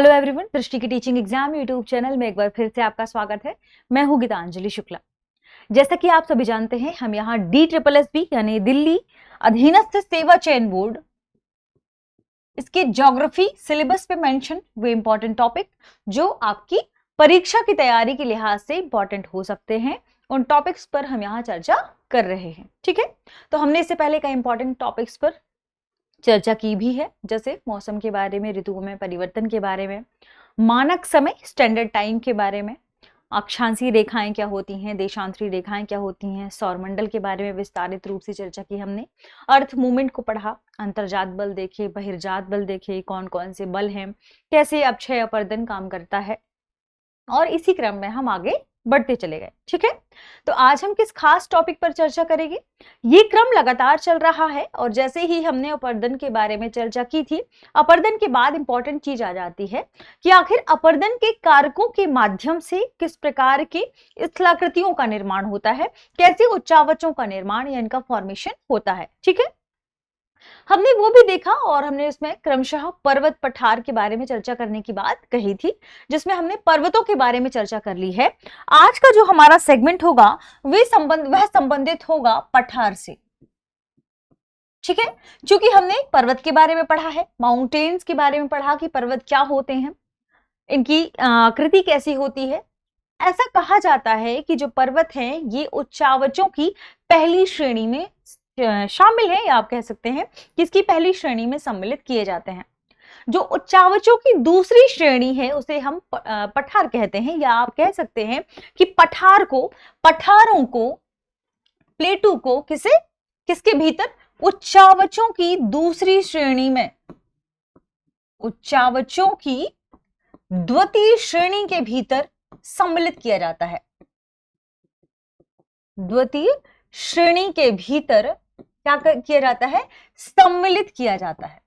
Hello everyone, दृष्टि की teaching exam YouTube channel में एक बार फिर से आपका स्वागत है। मैं हूं गीतांजलि शुक्ला। जैसा कि आप सभी जानते हैं, हम यहाँ DSSB यानी दिल्ली अधीनस्थ सेवा चयन बोर्ड, इसके ज्योग्राफी सिलेबस पे मेंशन वे इंपॉर्टेंट टॉपिक जो आपकी परीक्षा की तैयारी के लिहाज से इंपॉर्टेंट हो सकते हैं, उन टॉपिक्स पर हम यहाँ चर्चा कर रहे हैं। ठीक है, तो हमने इससे पहले कई इंपॉर्टेंट टॉपिक्स पर चर्चा की भी है, जैसे मौसम के बारे में, ऋतुओं में परिवर्तन के बारे में, मानक समय स्टैंडर्ड टाइम के बारे में, अक्षांशीय रेखाएं क्या होती हैं, देशांतरी रेखाएं क्या होती हैं, सौरमंडल के बारे में विस्तारित रूप से चर्चा की हमने, अर्थ मूवमेंट को पढ़ा, अंतर्जात बल देखे, बहिर्जात बल देखे, कौन कौन से बल हैं, कैसे अक्षय अपर्दन काम करता है, और इसी क्रम में हम आगे बढ़ते चले गए। ठीक है, तो आज हम किस खास टॉपिक पर चर्चा करेंगे। ये क्रम लगातार चल रहा है और जैसे ही हमने अपर्दन के बारे में चर्चा की थी, अपर्दन के बाद इंपॉर्टेंट चीज आ जाती है कि आखिर अपर्दन के कारकों के माध्यम से किस प्रकार के स्थलाकृतियों का निर्माण होता है, कैसे उच्चावचों का निर्माण या इनका फॉर्मेशन होता है। ठीक है, हमने वो भी देखा और हमने उसमें क्रमशः पर्वत पठार के बारे में चर्चा करने की बात कही थी, जिसमें हमने पर्वतों के बारे में चर्चा कर ली है। आज का जो हमारा सेगमेंट होगा वह संबंधित होगा पठार से। ठीक है, क्योंकि हमने पर्वत के बारे में पढ़ा है, माउंटेन्स के बारे में पढ़ा कि पर्वत क्या होते हैं, इनकी आकृति कैसी होती है। ऐसा कहा जाता है कि जो पर्वत हैं ये उच्चावचों की पहली श्रेणी में शामिल है, या आप कह सकते हैं कि इसकी पहली श्रेणी में सम्मिलित किए जाते हैं। जो उच्चावचों की दूसरी श्रेणी है उसे हम पठार कहते हैं, या आप कह सकते हैं कि पठारों को प्लेटू को किसके भीतर, उच्चावचों की दूसरी श्रेणी में, उच्चावचों की द्वितीय श्रेणी के भीतर सम्मिलित किया जाता है। द्वितीय श्रेणी के भीतर क्या किया जाता है, सम्मिलित किया जाता है।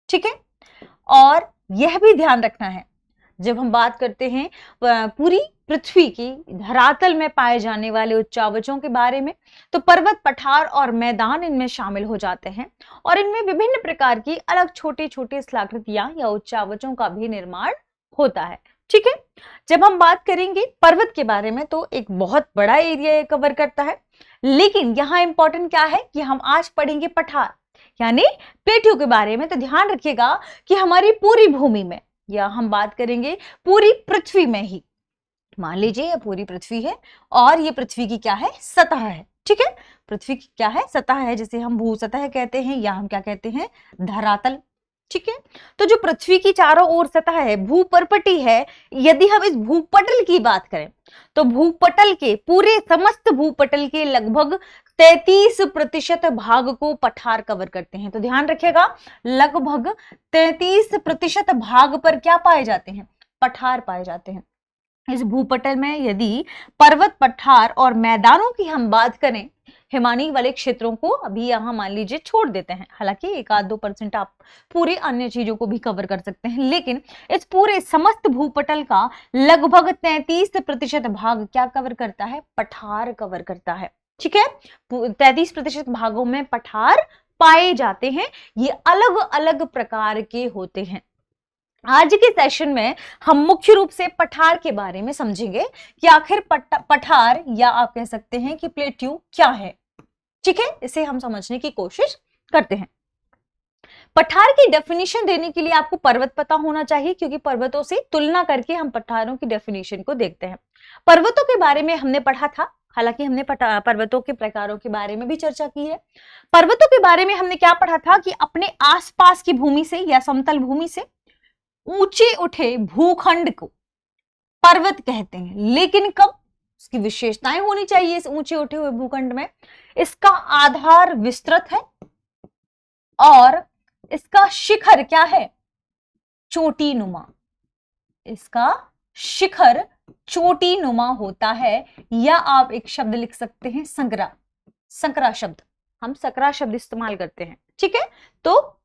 ठीक है, और यह भी ध्यान रखना है जब हम बात करते हैं पूरी पृथ्वी की धरातल में पाए जाने वाले उच्चावचों के बारे में, तो पर्वत, पठार और मैदान इनमें शामिल हो जाते हैं और इनमें विभिन्न प्रकार की अलग छोटी छोटी स्थलाकृतियां या उच्चावचों का भी निर्माण होता है। ठीक है, जब हम बात करेंगे पर्वत के बारे में तो एक बहुत बड़ा एरिया कवर करता है, लेकिन यहां इंपॉर्टेंट क्या है कि हम आज पढ़ेंगे पठार यानी प्लेट्यू के बारे में। तो ध्यान रखिएगा कि हमारी पूरी भूमि में, या हम बात करेंगे पूरी पृथ्वी में ही, मान लीजिए ये पूरी पृथ्वी है और ये पृथ्वी की क्या है, सतह है। ठीक है, पृथ्वी की क्या है, सतह है, जिसे हम भू सतह कहते हैं या हम क्या कहते हैं, धरातल। ठीक है, तो जो पृथ्वी की चारों ओर सतह है, भूपर्पटी है, यदि हम इस भूपटल की बात करें तो भूपटल के पूरे समस्त भूपटल के लगभग 33% भाग को पठार कवर करते हैं। तो ध्यान रखिएगा, लगभग 33% भाग पर क्या पाए जाते हैं, पठार पाए जाते हैं। इस भूपटल में यदि पर्वत, पठार और मैदानों की हम बात करें, हिमानी वाले क्षेत्रों को अभी यहां मान लीजिए छोड़ देते हैं, हालांकि 1-2% आप पूरी अन्य चीजों को भी कवर कर सकते हैं, लेकिन इस पूरे समस्त भूपटल का लगभग 33% भाग क्या कवर करता है, पठार कवर करता है। ठीक है, 33% भागों में पठार पाए जाते हैं। ये अलग अलग प्रकार के होते हैं। आज के सेशन में हम मुख्य रूप से पठार के बारे में समझेंगे कि आखिर पठार या आप कह सकते हैं कि प्लेट्यू क्या है। ठीक है, इसे हम समझने की कोशिश करते हैं। पठार की डेफिनेशन देने के लिए आपको पर्वत पता होना चाहिए, क्योंकि पर्वतों से तुलना करके हम पठारों की डेफिनेशन को देखते हैं। पर्वतों के बारे में हमने पढ़ा था, हालांकि हमने पर्वतों के प्रकारों के बारे में भी चर्चा की है। पर्वतों के बारे में हमने क्या पढ़ा था कि अपने आसपास की भूमि से या समतल भूमि से ऊंचे उठे भूखंड को पर्वत कहते हैं, लेकिन कब, इसकी विशेषताएं होनी चाहिए इस ऊंचे उठे हुए भूखंड में। इसका आधार विस्तृत है और इसका शिखर क्या है, चोटी नुमा। इसका शिखर चोटी नुमा होता है, या आप एक शब्द लिख सकते हैं संकरा। संकरा शब्द, हम सकरा शब्द इस्तेमाल करते हैं। ठीक है, तो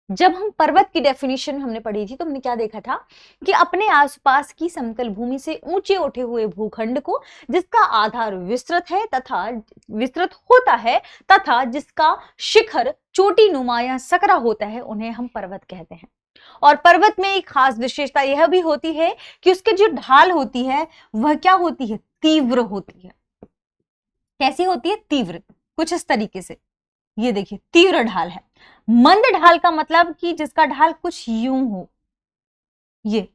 जब हम पर्वत की डेफिनेशन हमने पढ़ी थी तो हमने क्या देखा था कि अपने आसपास की समतल भूमि से ऊंचे उठे हुए भूखंड को जिसका आधार विस्तृत है तथा विस्तृत होता है तथा जिसका शिखर चोटी नुमा या सकरा होता है, उन्हें हम पर्वत कहते हैं। और पर्वत में एक खास विशेषता यह भी होती है कि उसकी जो ढाल होती है वह क्या होती है, तीव्र होती है। कैसी होती है, तीव्र, कुछ इस तरीके से, ये देखिए तीव्र ढाल है। मंद ढाल का मतलब कि जिसका ढाल कुछ यूं हो, ये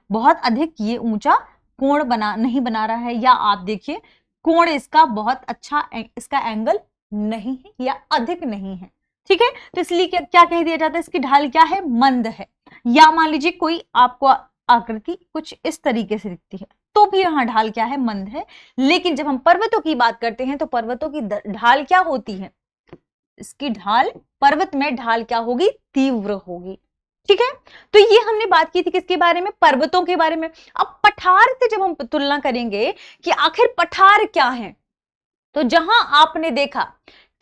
बहुत अधिक ये ऊंचा कोण नहीं बना रहा है, या आप देखिए कोण इसका बहुत अच्छा, इसका एंगल नहीं है या अधिक नहीं है, ठीक है। तो इसलिए क्या कह दिया जाता है, इसकी ढाल क्या है, मंद है। या मान लीजिए कोई आपको आकृति कुछ इस तरीके से दिखती है, तो भी यहाँ ढाल क्या है, मंद है। लेकिन जब हम पर्वतों की बात करते हैं तो पर्वतों की ढाल क्या होती है, इसकी ढाल, पर्वत में ढाल क्या होगी, तीव्र होगी, ठीक है। तो ये हमने बात की थी किसके बारे में, पर्वतों के बारे में। अब पठार से जब हम तुलना करेंगे कि आखिर पठार क्या है, तो जहां आपने देखा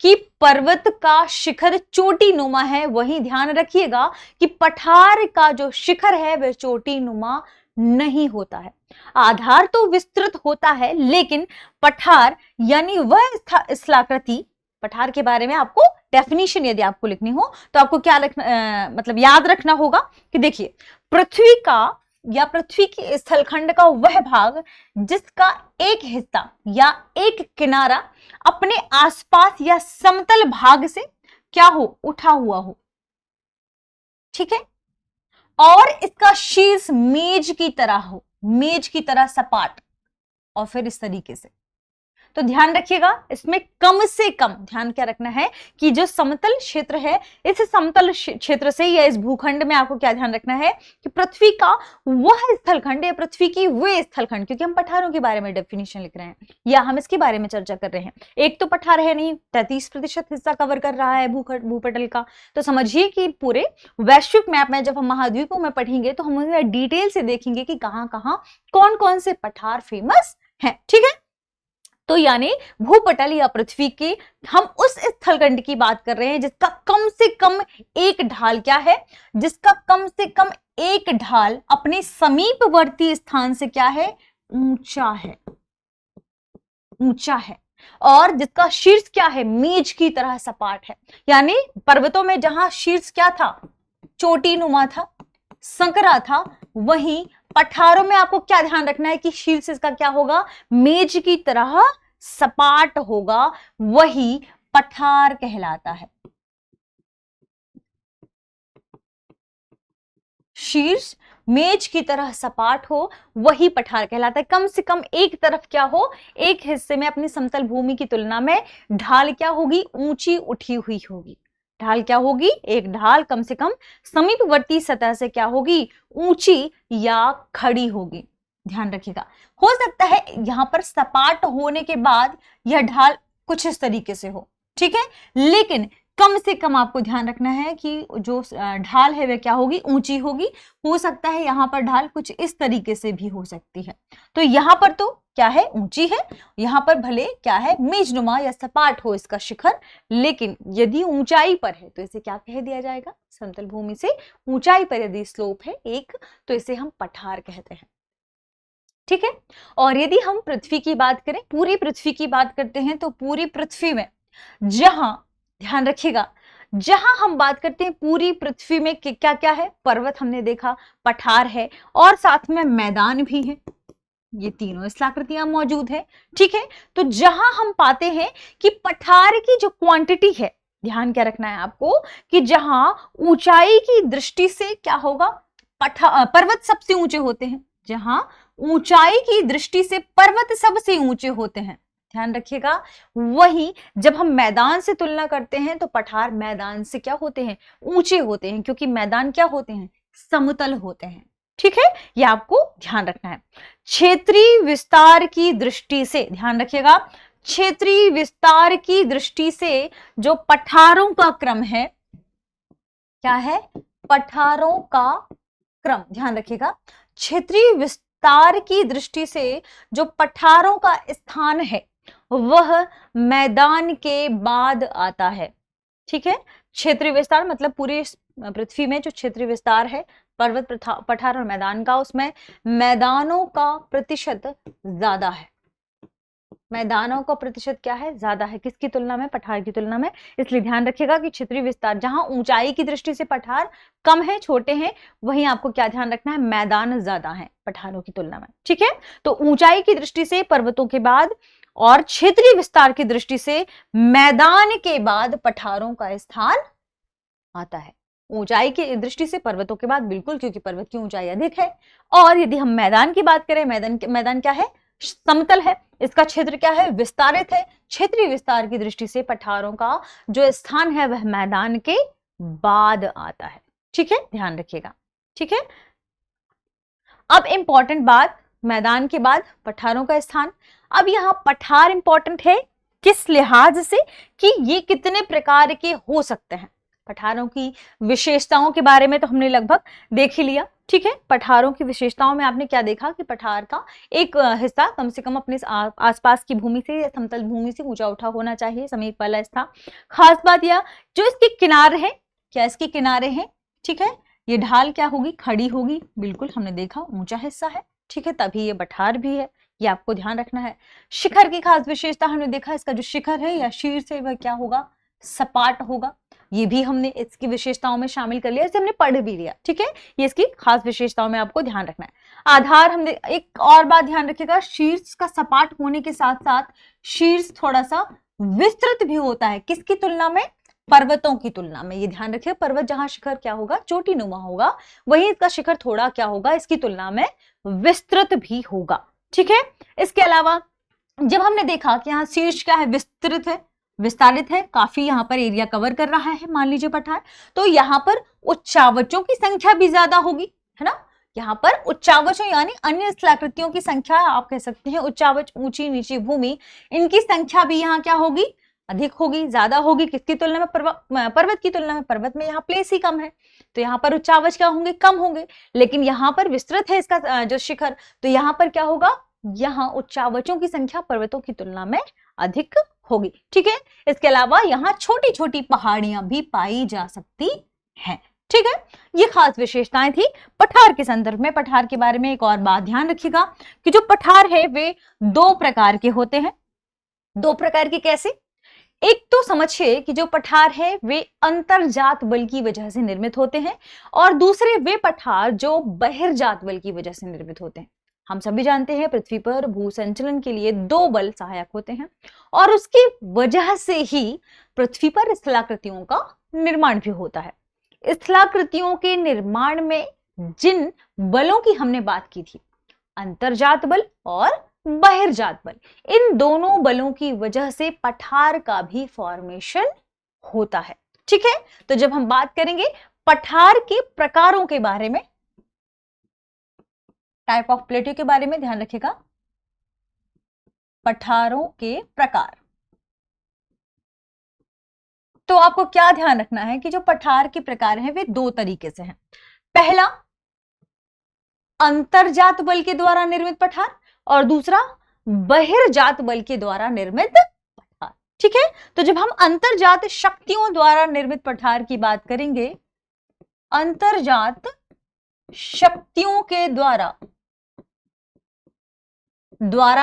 कि पर्वत का शिखर चोटी नुमा है, वहीं ध्यान रखिएगा कि पठार का जो शिखर है वह चोटी नुमा नहीं होता है। आधार तो विस्तृत होता है, लेकिन पठार यानी वह स्थलाकृति, पठार के बारे में आपको डेफिनेशन यदि आपको लिखनी हो तो आपको क्या मतलब याद रखना होगा कि देखिए, पृथ्वी का या पृथ्वी के स्थलखंड का वह भाग जिसका एक हिस्सा या एक किनारा अपने आसपास या समतल भाग से क्या हो, उठा हुआ हो, ठीक है, और इसका शीर्ष मेज की तरह हो, मेज की तरह सपाट, और फिर इस तरीके से। तो ध्यान रखिएगा, इसमें कम से कम ध्यान क्या रखना है कि जो समतल क्षेत्र है, इस समतल क्षेत्र से या इस भूखंड में आपको क्या ध्यान रखना है कि पृथ्वी का वह स्थलखंड या पृथ्वी की वे स्थलखंड, क्योंकि हम पठारों के बारे में डेफिनेशन लिख रहे हैं या हम इसके बारे में चर्चा कर रहे हैं। एक तो पठार है नहीं, 33% हिस्सा कवर कर रहा है भूपटल का। तो समझिए कि पूरे वैश्विक मैप में जब हम महाद्वीपों में पढ़ेंगे तो हम उन्हें डिटेल से देखेंगे कि कहां कहां कौन कौन से पठार फेमस हैं, ठीक है। तो यानी भूपटल या पृथ्वी के हम उस स्थलखंड की बात कर रहे हैं जिसका कम से कम एक ढाल क्या है, जिसका कम से कम एक ढाल अपने समीपवर्ती स्थान से क्या है, ऊंचा है, ऊंचा है, और जिसका शीर्ष क्या है, मेज की तरह सपाट है। यानी पर्वतों में जहां शीर्ष क्या था, चोटी नुमा था, संकरा था, वहीं पठारों में आपको क्या ध्यान रखना है कि शीर्ष इसका क्या होगा, मेज की तरह सपाट होगा, वही पठार कहलाता है। शीर्ष मेज की तरह सपाट हो वही पठार कहलाता है। कम से कम एक तरफ क्या हो, एक हिस्से में अपनी समतल भूमि की तुलना में ढाल क्या होगी, ऊंची उठी हुई होगी। ढाल क्या होगी, एक ढाल कम से कम समीपवर्ती सतह से क्या होगी, ऊंची या खड़ी होगी। ध्यान रखिएगा, हो सकता है यहां पर सपाट होने के बाद यह ढाल कुछ इस तरीके से हो, ठीक है, लेकिन कम से कम आपको ध्यान रखना है कि जो ढाल है वह क्या होगी, ऊंची होगी। हो सकता है यहां पर ढाल कुछ इस तरीके से भी हो सकती है। तो यहां पर तो क्या है, ऊंची है, यहां पर भले क्या है, मेजनुमा या सपाट हो इसका शिखर, लेकिन यदि ऊंचाई पर है तो इसे क्या कह दिया जाएगा, समतल भूमि से ऊंचाई पर यदि स्लोप है एक, तो इसे हम पठार कहते हैं, ठीक है। और यदि हम पृथ्वी की बात करें, पूरी पृथ्वी की बात करते हैं, तो पूरी पृथ्वी में जहां, ध्यान रखिएगा, जहां हम बात करते हैं पूरी पृथ्वी में क्या क्या है, पर्वत हमने देखा, पठार है, और साथ में मैदान भी है, ये तीनों स्थलाकृतियां मौजूद है, ठीक है। तो जहां हम पाते हैं कि पठार की जो क्वांटिटी है, ध्यान क्या रखना है आपको कि जहां ऊंचाई की दृष्टि से क्या होगा, पर्वत सबसे ऊंचे होते हैं, जहां ऊंचाई की दृष्टि से पर्वत सबसे ऊंचे होते हैं, ध्यान रखिएगा, वहीं जब हम मैदान से तुलना करते हैं तो पठार मैदान से क्या होते हैं, ऊंचे होते हैं, क्योंकि मैदान क्या होते हैं, समतल होते हैं, ठीक है। यह आपको ध्यान रखना है। क्षेत्रीय विस्तार की दृष्टि से ध्यान रखिएगा, क्षेत्रीय विस्तार की दृष्टि से जो पठारों का क्रम है, क्या है, पठारों का क्रम, ध्यान रखिएगा, क्षेत्रीय विस्तार की दृष्टि से जो पठारों का स्थान है वह मैदान के बाद आता है, ठीक है। क्षेत्रीय विस्तार मतलब पूरे पृथ्वी में जो क्षेत्रीय विस्तार है, पर्वत, पठार और मैदान का, उसमें मैदानों का प्रतिशत ज्यादा है, मैदानों का प्रतिशत क्या है, ज्यादा है, किसकी तुलना में, पठार की तुलना में। इसलिए ध्यान रखिएगा कि क्षेत्रीय विस्तार, जहां ऊंचाई की दृष्टि से पठार कम है, छोटे हैं, वहीं आपको क्या ध्यान रखना है, मैदान ज्यादा है पठारों की तुलना में। ठीक है, तो ऊंचाई की दृष्टि से पर्वतों के बाद और क्षेत्रीय विस्तार की दृष्टि से मैदान के बाद पठारों का स्थान आता है। ऊंचाई की दृष्टि से पर्वतों के बाद बिल्कुल, क्योंकि पर्वत की ऊंचाई अधिक है। और यदि हम मैदान की बात करें, मैदान क्या है, समतल है, इसका क्षेत्र क्या है, विस्तारित है। क्षेत्रीय विस्तार की दृष्टि से पठारों का जो स्थान है वह मैदान के बाद आता है। ठीक है, ध्यान रखिएगा। ठीक है, अब इंपॉर्टेंट बात, मैदान के बाद पठारों का स्थान। अब यहां पठार इंपॉर्टेंट है किस लिहाज से कि ये कितने प्रकार के हो सकते हैं। पठारों की विशेषताओं के बारे में तो हमने लगभग देख ही लिया। ठीक है, पठारों की विशेषताओं में आपने क्या देखा कि पठार का एक हिस्सा कम से कम अपने आसपास की भूमि से या समतल भूमि से ऊंचा उठा होना चाहिए, समीप वाला स्थान। खास बात यह जो इसके किनारे हैं, क्या इसके किनारे हैं, ठीक है, ये ढाल क्या होगी, खड़ी होगी, बिल्कुल हमने देखा ऊंचा हिस्सा है। ठीक है, तभी ये पठार भी है, ये आपको ध्यान रखना है। शिखर की खास विशेषता हमने देखा, इसका जो शिखर है या शीर्ष है वह क्या होगा, सपाट होगा। ये भी हमने इसकी विशेषताओं में शामिल कर लिया, इसे हमने पढ़ भी लिया। ठीक है, ये इसकी खास विशेषताओं में आपको ध्यान रखना है। आधार, हमने एक और बात ध्यान रखिएगा, शीर्ष का सपाट होने के साथ साथ शीर्ष थोड़ा सा विस्तृत भी होता है, किसकी तुलना में, पर्वतों की तुलना में। ये ध्यान रखिए, पर्वत जहां शिखर क्या होगा, चोटी नुमा होगा, वहीं इसका शिखर थोड़ा क्या होगा, इसकी तुलना में विस्तृत भी होगा। ठीक है, इसके अलावा जब हमने देखा कि यहाँ शीर्ष क्या है, विस्तृत है, विस्तारित है, काफी यहाँ पर एरिया कवर कर रहा है, मान लीजिए पठार, तो यहाँ पर उच्चावचों की संख्या भी ज्यादा होगी, है ना। यहाँ पर उच्चावचों यानी अन्य स्थलाकृतियों की संख्या, आप कह सकते हैं उच्चावच, ऊंची नीची भूमि, इनकी संख्या भी यहाँ क्या होगी, अधिक होगी, ज्यादा होगी, किसकी तुलना में, पर्वत की तुलना में। पर्वत में यहाँ प्लेस ही कम है, तो यहाँ पर उच्चावच क्या होंगे, कम होंगे। लेकिन यहाँ पर विस्तृत है इसका जो शिखर, तो यहाँ पर क्या होगा, यहाँ उच्चावचों की संख्या पर्वतों की तुलना में अधिक होगी। ठीक है, इसके अलावा यहाँ छोटी छोटी पहाड़ियां भी पाई जा सकती हैं। ठीक है, ये खास विशेषताएं थी पठार के संदर्भ में। पठार के बारे में एक और बात ध्यान रखिएगा कि जो पठार है वे दो प्रकार के होते हैं। दो प्रकार के कैसे, एक तो समझिए कि जो पठार है वे अंतर्जात बल की वजह से निर्मित होते हैं, और दूसरे वे पठार जो बहिर्जात बल की वजह से निर्मित होते हैं। हम सभी जानते हैं पृथ्वी पर भू संचलन के लिए दो बल सहायक होते हैं, और उसकी वजह से ही पृथ्वी पर स्थलाकृतियों का निर्माण भी होता है। स्थलाकृतियों के निर्माण में जिन बलों की हमने बात की थी, अंतर्जात बल और बहिर्जात बल, इन दोनों बलों की वजह से पठार का भी फॉर्मेशन होता है। ठीक है, तो जब हम बात करेंगे पठार के प्रकारों के बारे में, टाइप ऑफ प्लेट्यू के बारे में ध्यान रखिएगा, पठारों के प्रकार, तो आपको क्या ध्यान रखना है कि जो पठार के प्रकार हैं वे दो तरीके से हैं। पहला अंतर्जात बल के द्वारा निर्मित पठार, और दूसरा बहिर्जात बल के द्वारा निर्मित पठार। ठीक है, तो जब हम अंतर्जात शक्तियों द्वारा निर्मित पठार की बात करेंगे, अंतर्जात शक्तियों के द्वारा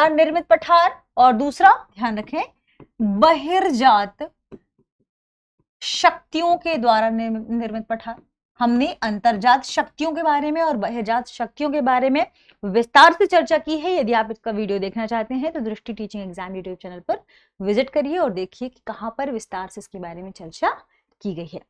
निर्मित पठार, और दूसरा ध्यान रखें बहिर्जात शक्तियों के द्वारा निर्मित पठार। हमने अंतर्जात शक्तियों के बारे में और बहिर्जात शक्तियों के बारे में विस्तार से चर्चा की है। यदि आप इसका वीडियो देखना चाहते हैं तो दृष्टि टीचिंग एग्जाम यूट्यूब चैनल पर विजिट करिए और देखिए कि कहां पर विस्तार से इसके बारे में चर्चा की गई है।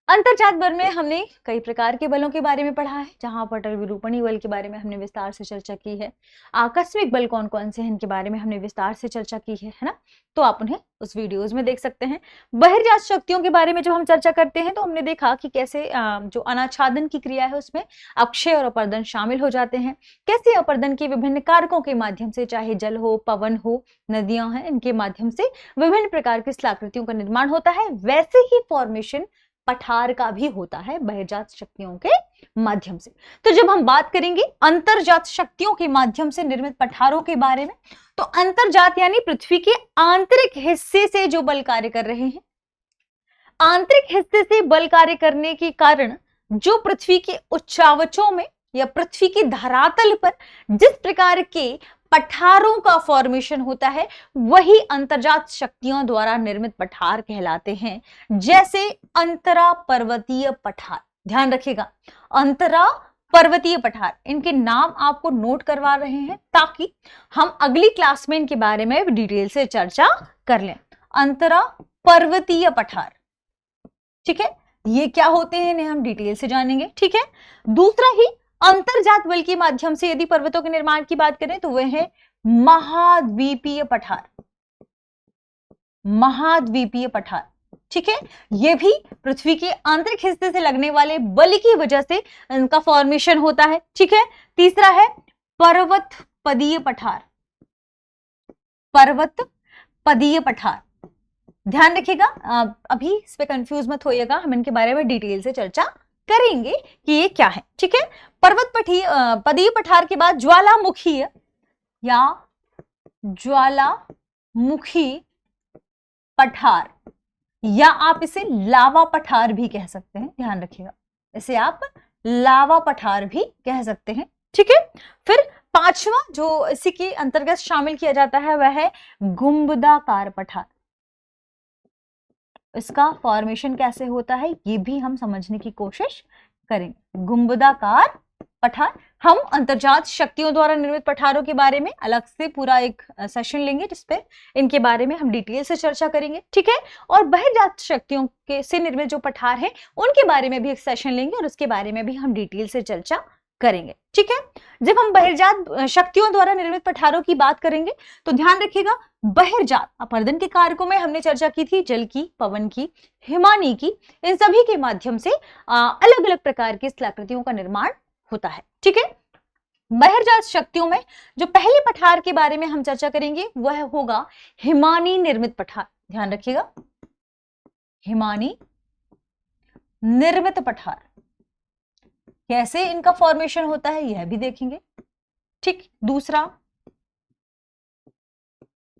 अंतर्जात बल में हमने कई प्रकार के बलों के बारे में पढ़ा है, जहां पटल विरूपणी बल के बारे में हमने विस्तार से चर्चा की है। आकस्मिक बल कौन कौन से हैं इनके बारे में हमने विस्तार से चर्चा की है ना, तो आप उन्हें उस वीडियोस में देख सकते हैं। बहिर्जात शक्तियों के बारे में जब हम चर्चा करते हैं तो हमने देखा कि कैसे जो अनाच्छादन की क्रिया है उसमें अक्षय और अपर्दन शामिल हो जाते हैं। कैसे अपर्दन के विभिन्न कारकों के माध्यम से, चाहे जल हो, पवन हो, नदियां हैं, इनके माध्यम से विभिन्न प्रकार की स्थलाकृतियों का निर्माण होता है। वैसे ही फॉर्मेशन पठार का भी होता है बहिर्जात शक्तियों के माध्यम से। तो जब हम बात करेंगे अंतर्जात शक्तियों के माध्यम से निर्मित पठारों के बारे में, तो अंतर्जात यानी पृथ्वी के आंतरिक हिस्से से जो बल कार्य कर रहे हैं, आंतरिक हिस्से से बल कार्य करने के कारण जो पृथ्वी के उच्चावचों में या पृथ्वी के धरातल पर जिस प्रकार के पठारों का फॉर्मेशन होता है वही अंतर्जात शक्तियों द्वारा निर्मित पठार कहलाते हैं, जैसे अंतरा पर्वतीय पठार। ध्यान रखिएगा, अंतरा पर्वतीय पठार, इनके नाम आपको नोट करवा रहे हैं ताकि हम अगली क्लास में इनके बारे में डिटेल से चर्चा कर लें। अंतरा पर्वतीय पठार, ठीक है, ये क्या होते हैं इन्हें हम डिटेल से जानेंगे। ठीक है, दूसरा ही अंतर्जात बल के माध्यम से यदि पर्वतों के निर्माण की बात करें तो वह है महाद्वीपीय पठार। महाद्वीपीय पठार, ठीक है, ये भी पृथ्वी के आंतरिक हिस्से से लगने वाले बल की वजह से इनका फॉर्मेशन होता है। ठीक है, तीसरा है पर्वत पदीय पठार। पर्वत पदीय पठार, ध्यान रखिएगा, अभी इस पे कंफ्यूज मत होइएगा, हम इनके बारे में डिटेल से चर्चा करेंगे कि ये क्या है। ठीक है, पर्वत पदीय पठार के बाद ज्वालामुखी या ज्वालामुखी पठार, या आप इसे लावा पठार भी कह सकते हैं। ध्यान रखिएगा, इसे आप लावा पठार भी कह सकते हैं। ठीक है, फिर पांचवा जो इसी के अंतर्गत शामिल किया जाता है वह है गुंबदाकार पठार। इसका फॉर्मेशन कैसे होता है ये भी हम समझने की कोशिश करेंगे। गुंबदाकार पठार, हम अंतर्जात शक्तियों द्वारा निर्मित पठारों के बारे में अलग से पूरा एक सेशन लेंगे जिसपे इनके बारे में हम डिटेल से चर्चा करेंगे। ठीक है, और बहिर्जात शक्तियों के से निर्मित जो पठार है उनके बारे में भी एक सेशन लेंगे और उसके बारे में भी हम डिटेल से चर्चा करेंगे। ठीक है, जब हम बहिर्जात शक्तियों द्वारा निर्मित पठारों की बात करेंगे तो ध्यान रखिएगा, बहिर्जात अपर्दन के कारकों में हमने चर्चा की थी, जल की, पवन की, हिमानी की, इन सभी के माध्यम से अलग अलग प्रकार की स्थलाकृतियों का निर्माण होता है। ठीक है, बहिर्जात शक्तियों में जो पहले पठार के बारे में हम चर्चा करेंगे वह होगा हिमानी निर्मित पठार। ध्यान रखिएगा, हिमानी निर्मित पठार, कैसे इनका फॉर्मेशन होता है यह भी देखेंगे। ठीक, दूसरा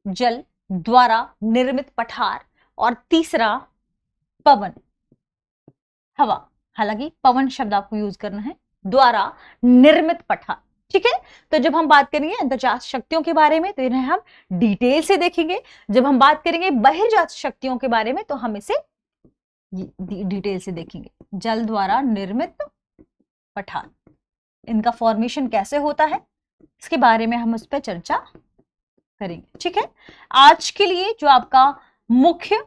जल द्वारा निर्मित पठार, और तीसरा पवन, हवा, हालांकि पवन शब्द आपको यूज करना है, द्वारा निर्मित पठार। ठीक है, तो जब हम बात करेंगे अंतर्जात शक्तियों के बारे में तो इन्हें हम डिटेल से देखेंगे, जब हम बात करेंगे बहिर्जात शक्तियों के बारे में तो हम इसे डिटेल से देखेंगे। जल द्वारा निर्मित पठार, इनका फॉर्मेशन कैसे होता है इसके बारे में हम उस पर चर्चा करेंगे। ठीक है, आज के लिए जो आपका मुख्य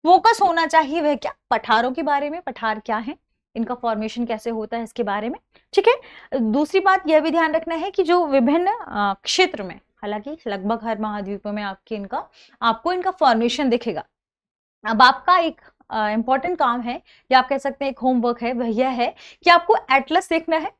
फोकस होना चाहिए वह क्या, पठारों के बारे में, पठार क्या है, इनका फॉर्मेशन कैसे होता है इसके बारे में। ठीक है, दूसरी बात यह भी ध्यान रखना है कि जो विभिन्न क्षेत्र में, हालांकि लगभग हर महाद्वीपों में आपको इनका फॉर्मेशन दिखेगा। अब आपका एक इंपॉर्टेंट काम है या आप कह सकते हैं एक होमवर्क है, वह यह है कि आपको एटलस देखना है,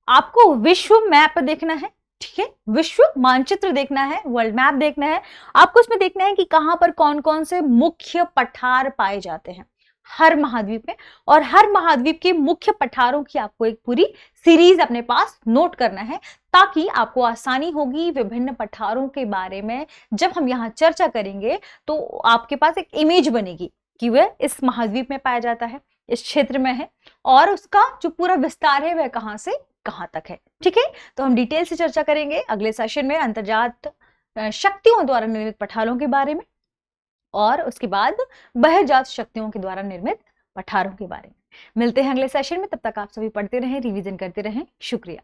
आपको विश्व मैप देखना है। ठीक है, विश्व मानचित्र देखना है, वर्ल्ड मैप देखना है, आपको इसमें देखना है कि कहां पर कौन कौन से मुख्य पठार पाए जाते हैं हर महाद्वीप में, और हर महाद्वीप के मुख्य पठारों की आपको एक पूरी सीरीज अपने पास नोट करना है ताकि आपको आसानी होगी विभिन्न पठारों के बारे में। जब हम यहाँ चर्चा करेंगे तो आपके पास एक इमेज बनेगी कि वह इस महाद्वीप में पाया जाता है, इस क्षेत्र में है, और उसका जो पूरा विस्तार है वह कहां से कहां तक है। ठीक है, तो हम डिटेल से चर्चा करेंगे अगले सेशन में अंतर्जात शक्तियों द्वारा निर्मित पठारों के बारे में, और उसके बाद बहिर्जात शक्तियों के द्वारा निर्मित पठारों के बारे में। मिलते हैं अगले सेशन में, तब तक आप सभी पढ़ते रहें, रिवीजन करते रहें। शुक्रिया।